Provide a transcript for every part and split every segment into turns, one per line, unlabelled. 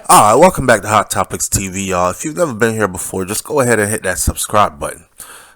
Alright, welcome back to Hot Topics TV, y'all. If you've never been here before, just go ahead and hit that subscribe button.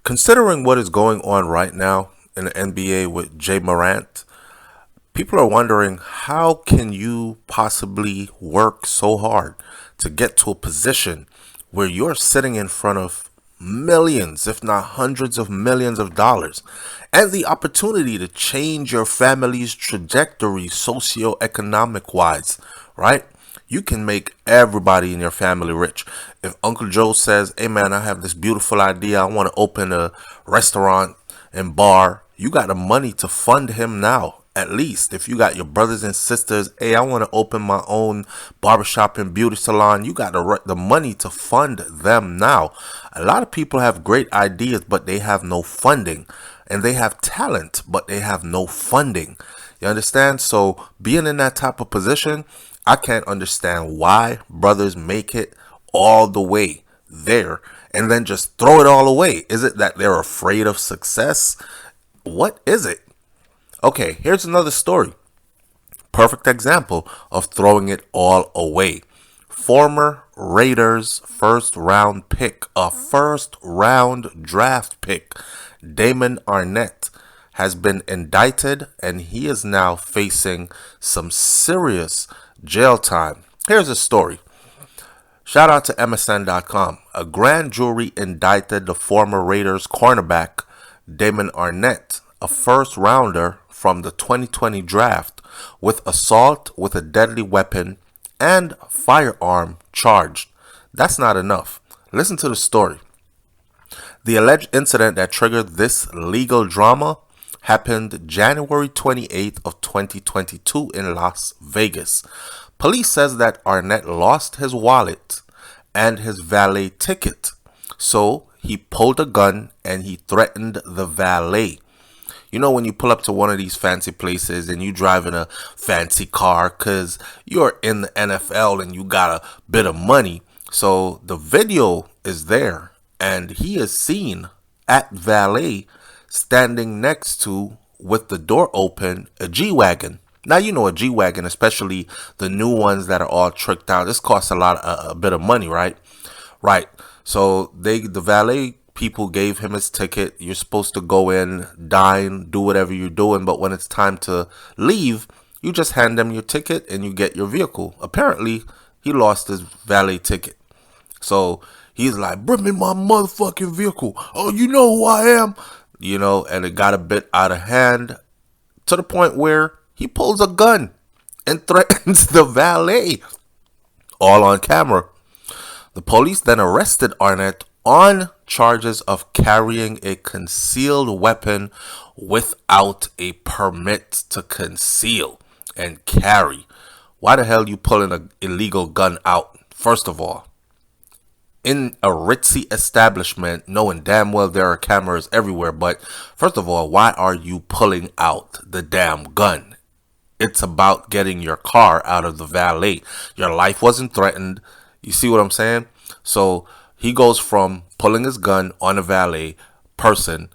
Considering what is going on right now in the NBA with Jay Morant, people are wondering, how can you possibly work so hard to get to a position where you're sitting in front of millions, if not hundreds of millions of dollars, and the opportunity to change your family's trajectory socioeconomic wise, right? You can make everybody in your family rich. If Uncle Joe says, hey man, I have this beautiful idea, I want to open a restaurant and bar, you got the money to fund him now. At least if you got your brothers and sisters, hey, I want to open my own barbershop and beauty salon, you got the money to fund them now. A lot of people have great ideas, but they have no funding. And they have talent, but they have no funding. You understand? So being in that type of position, I can't understand why brothers make it all the way there and then just throw it all away. Is it that they're afraid of success? What is it? Okay, here's another story. Perfect example of throwing it all away. Former Raiders first round pick, a first round draft pick, Damon Arnette, has been indicted and he is now facing some serious jail time. Here's a story. Shout out to MSN.com. A grand jury indicted the former Raiders cornerback Damon Arnette, a first rounder from the 2020 draft, with assault with a deadly weapon and firearm charged. That's not enough. Listen to the story. The alleged incident that triggered this legal drama happened January 28th of 2022 in Las Vegas. Police says that Arnette lost his wallet and his valet ticket. So he pulled a gun and he threatened the valet. You know, when you pull up to one of these fancy places and you drive in a fancy car because you're in the NFL and you got a bit of money. So the video is there and he is seen at valet standing next to, with the door open, a G-Wagon. Now, you know, a G-Wagon, especially the new ones that are all tricked out, this costs a bit of money, right? Right. So the valet people gave him his ticket. You're supposed to go in, dine, do whatever you're doing. But when it's time to leave, you just hand them your ticket and you get your vehicle. Apparently, he lost his valet ticket. So he's like, bring me my motherfucking vehicle. Oh, you know who I am? You know, and it got a bit out of hand to the point where he pulls a gun and threatens the valet, all on camera. The police then arrested Arnette on charges of carrying a concealed weapon without a permit to conceal and carry. Why the hell you pulling an illegal gun out, first of all? In a ritzy establishment, knowing damn well there are cameras everywhere, but first of all, why are you pulling out the damn gun? It's about getting your car out of the valet. Your life wasn't threatened. You see what I'm saying? So he goes from pulling his gun on a valet person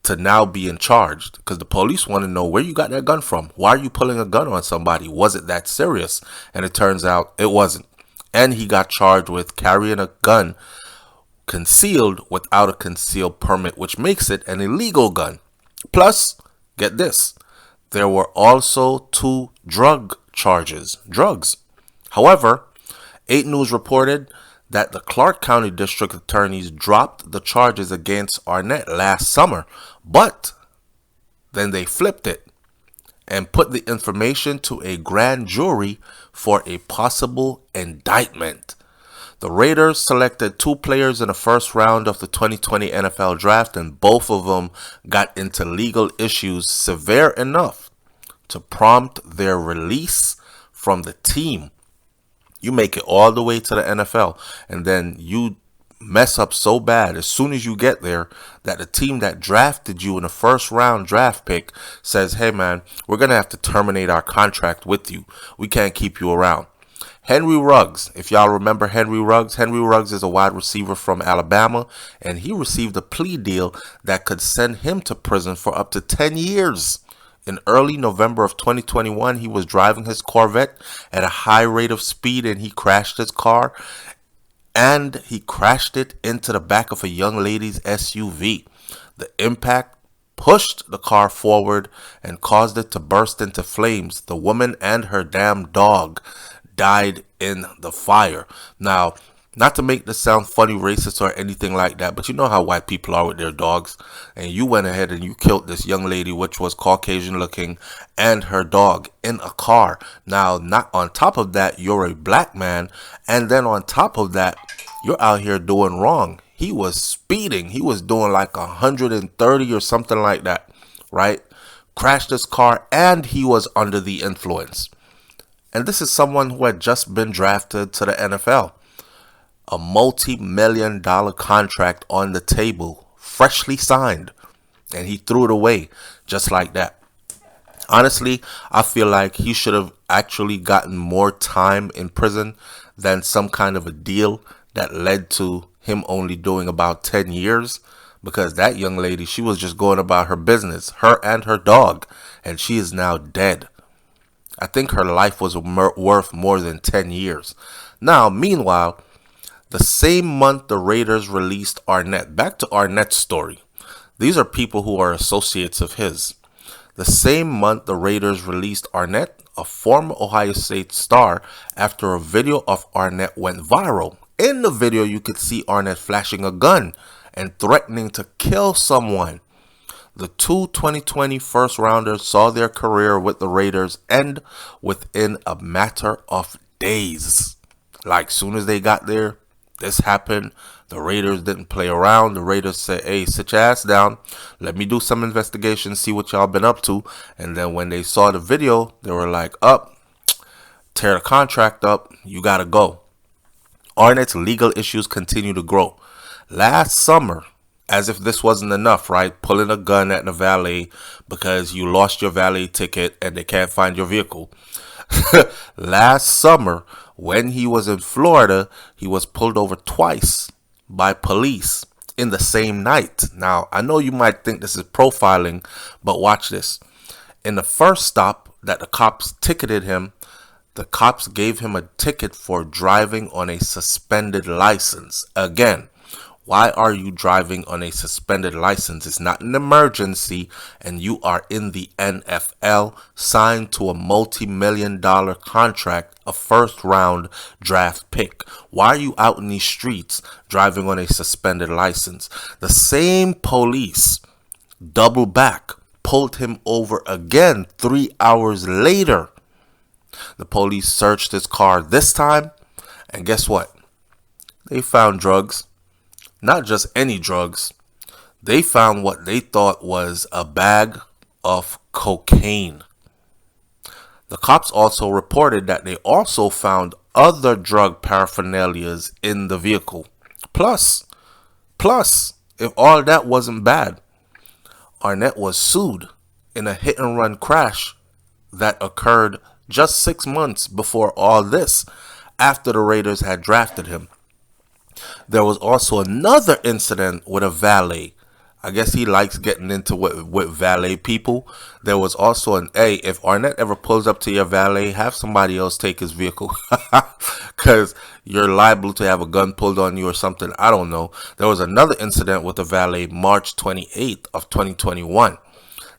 to now being charged because the police want to know where you got that gun from. Why are you pulling a gun on somebody? Was it that serious? And it turns out it wasn't. And he got charged with carrying a gun concealed without a concealed permit, which makes it an illegal gun. Plus, get this, there were also 2 drug charges. Drugs. However, 8 News reported that the Clark County District Attorneys dropped the charges against Arnette last summer, but then they flipped it and put the information to a grand jury for a possible indictment. The Raiders selected 2 players in the first round of the 2020 NFL draft, and both of them got into legal issues severe enough to prompt their release from the team. You make it all the way to the NFL, and then you mess up so bad as soon as you get there that the team that drafted you in the first round draft pick says, hey man, we're going to have to terminate our contract with you. We can't keep you around. Henry Ruggs, if y'all remember Henry Ruggs is a wide receiver from Alabama, and he received a plea deal that could send him to prison for up to 10 years. In early November of 2021, he was driving his Corvette at a high rate of speed and he crashed his car and he crashed it into the back of a young lady's SUV. The impact pushed the car forward and caused it to burst into flames. The woman and her damn dog died in the fire. Now, not to make this sound funny, racist, or anything like that, but you know how white people are with their dogs. And you went ahead and you killed this young lady, which was Caucasian looking, and her dog in a car. Now, not on top of that, you're a black man. And then on top of that, you're out here doing wrong. He was speeding. He was doing like 130 or something like that, right? Crashed his car and he was under the influence. And this is someone who had just been drafted to the NFL. A multi-million-dollar contract on the table, freshly signed, and he threw it away just like that. Honestly, I feel like he should have actually gotten more time in prison than some kind of a deal that led to him only doing about 10 years, because that young lady, she was just going about her business, her and her dog, and she is now dead. I think her life was worth more than 10 years. Now, meanwhile, the same month the Raiders released Arnette. Back to Arnette's story. These are people who are associates of his. The same month the Raiders released Arnette, a former Ohio State star, after a video of Arnette went viral. In the video, you could see Arnette flashing a gun and threatening to kill someone. The two 2020 first-rounders saw their career with the Raiders end within a matter of days. Like, soon as they got there, this happened. The Raiders didn't play around. The Raiders said, hey, sit your ass down. Let me do some investigation, see what y'all been up to. And then when they saw the video, they were like, tear the contract up. You got to go. Arnette's legal issues continue to grow. Last summer, as if this wasn't enough, right? Pulling a gun at the valet because you lost your valet ticket and they can't find your vehicle. Last summer, when he was in Florida, he was pulled over twice by police in the same night. Now, I know you might think this is profiling, but watch this. In the first stop that the cops ticketed him, the cops gave him a ticket for driving on a suspended license. Again, why are you driving on a suspended license? It's not an emergency, and you are in the NFL, signed to a multi-million-dollar contract, a first-round draft pick. Why are you out in these streets driving on a suspended license? The same police double back, pulled him over again 3 hours later. The police searched his car this time, and guess what? They found drugs. Not just any drugs. They found what they thought was a bag of cocaine. The cops also reported that they also found other drug paraphernalias in the vehicle. Plus, if all that wasn't bad, Arnette was sued in a hit-and-run crash that occurred just 6 months before all this, after the Raiders had drafted him. There was also another incident with a valet. I guess he likes getting into with valet people. There was also if Arnette ever pulls up to your valet, have somebody else take his vehicle. Because you're liable to have a gun pulled on you or something. I don't know. There was another incident with a valet March 28th of 2021.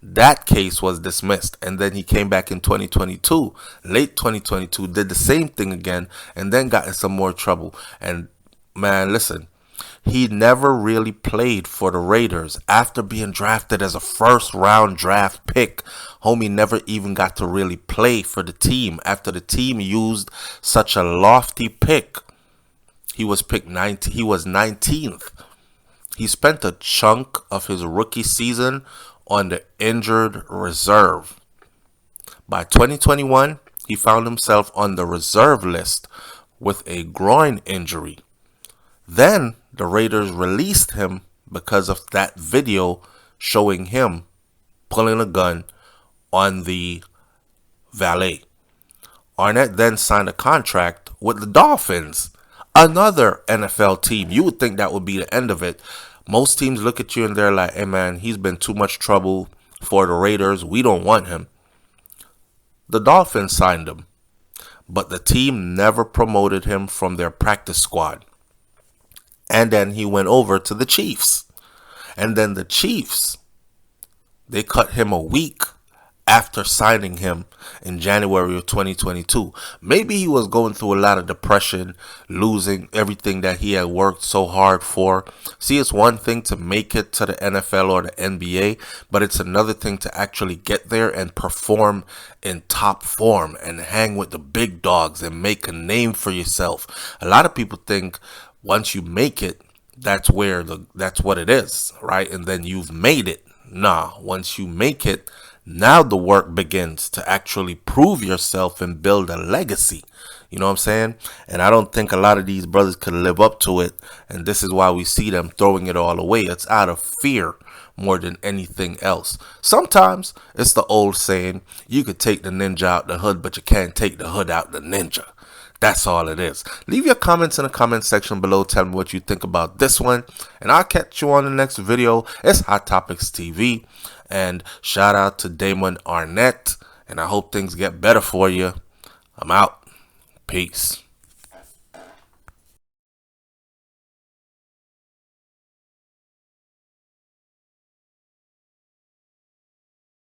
That case was dismissed, and then he came back in 2022, late 2022, did the same thing again, and then got in some more trouble. And man, listen, he never really played for the Raiders after being drafted as a first-round draft pick. Homie never even got to really play for the team after the team used such a lofty pick. He was picked 19. He was 19th. He spent a chunk of his rookie season on the injured reserve. By 2021, he found himself on the reserve list with a groin injury. Then the Raiders released him because of that video showing him pulling a gun on the valet. Arnette then signed a contract with the Dolphins, another NFL team. You would think that would be the end of it. Most teams look at you and they're like, hey man, he's been too much trouble. for the Raiders. We don't want him. The Dolphins signed him, but the team never promoted him from their practice squad. And then he went over to the Chiefs. And then the Chiefs, they cut him a week after signing him in January of 2022. Maybe he was going through a lot of depression, losing everything that he had worked so hard for. See, it's one thing to make it to the NFL or the NBA, but it's another thing to actually get there and perform in top form and hang with the big dogs and make a name for yourself. A lot of people think once you make it, that's what it is, right? And then you've made it. Nah, once you make it, now the work begins to actually prove yourself and build a legacy. You know what I'm saying? And I don't think a lot of these brothers can live up to it. And this is why we see them throwing it all away. It's out of fear more than anything else. Sometimes it's the old saying, you could take the ninja out the hood, but you can't take the hood out the ninja. That's all it is. Leave your comments in the comment section below. Tell me what you think about this one. And I'll catch you on the next video. It's Hot Topics TV. And shout out to Damon Arnette. And I hope things get better for you. I'm out. Peace.